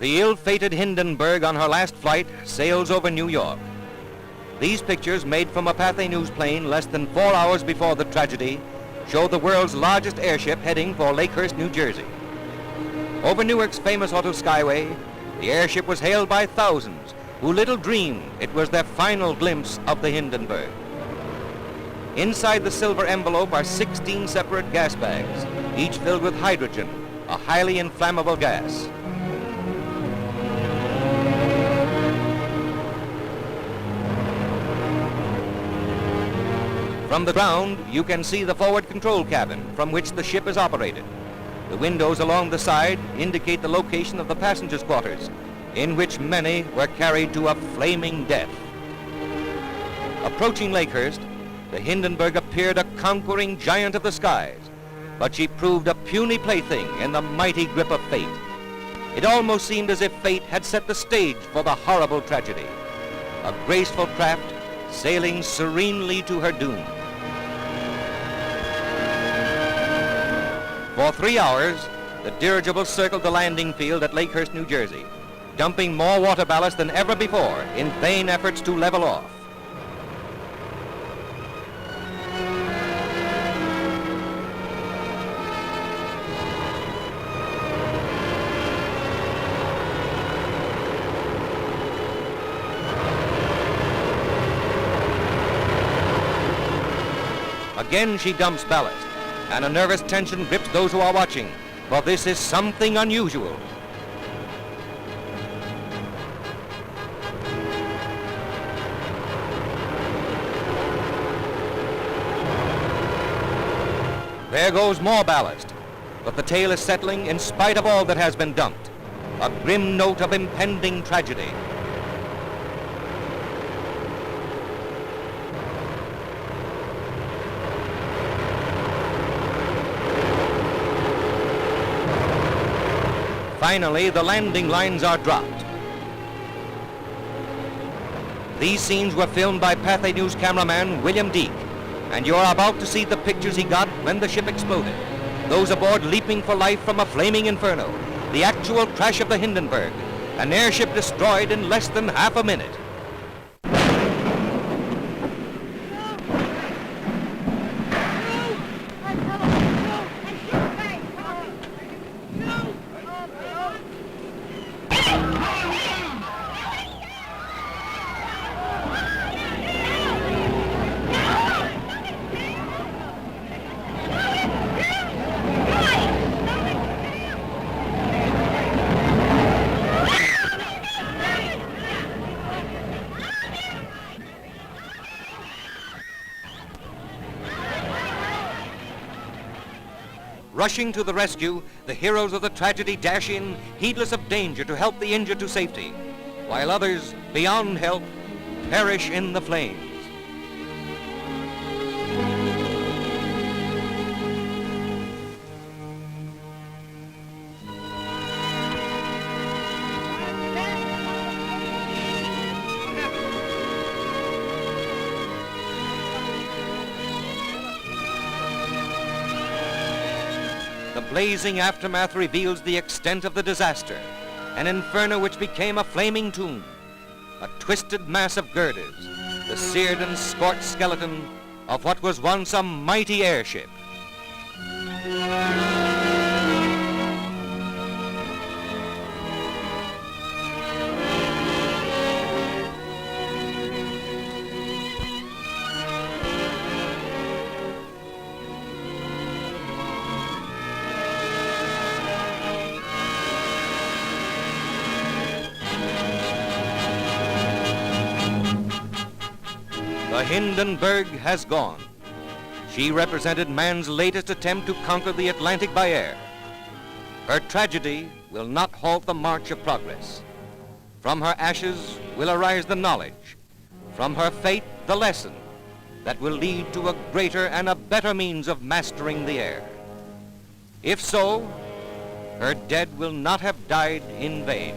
The ill-fated Hindenburg on her last flight sails over New York. These pictures, made from a Pathé News plane less than 4 hours before the tragedy, show the world's largest airship heading for Lakehurst, New Jersey. Over Newark's famous auto skyway, the airship was hailed by thousands who little dreamed it was their final glimpse of the Hindenburg. Inside the silver envelope are 16 separate gas bags, each filled with hydrogen, a highly inflammable gas. From the ground, you can see the forward control cabin from which the ship is operated. The windows along the side indicate the location of the passengers' quarters, in which many were carried to a flaming death. Approaching Lakehurst, the Hindenburg appeared a conquering giant of the skies, but she proved a puny plaything in the mighty grip of fate. It almost seemed as if fate had set the stage for the horrible tragedy. A graceful craft sailing serenely to her doom. For 3 hours, the dirigible circled the landing field at Lakehurst, New Jersey, dumping more water ballast than ever before in vain efforts to level off. Again she dumps ballast, and a nervous tension grips those who are watching, for this is something unusual. There goes more ballast, but the tail is settling in spite of all that has been dumped. A grim note of impending tragedy. Finally, the landing lines are dropped. These scenes were filmed by Pathé News cameraman William Deek, and you're about to see the pictures he got when the ship exploded. Those aboard leaping for life from a flaming inferno, the actual crash of the Hindenburg, an airship destroyed in less than half a minute. Rushing to the rescue, the heroes of the tragedy dash in, heedless of danger, to help the injured to safety, while others, beyond help, perish in the flames. The blazing aftermath reveals the extent of the disaster, an inferno which became a flaming tomb, a twisted mass of girders, the seared and scorched skeleton of what was once a mighty airship. The Hindenburg has gone. She represented man's latest attempt to conquer the Atlantic by air. Her tragedy will not halt the march of progress. From her ashes will arise the knowledge. From her fate, the lesson that will lead to a greater and a better means of mastering the air. If so, her dead will not have died in vain.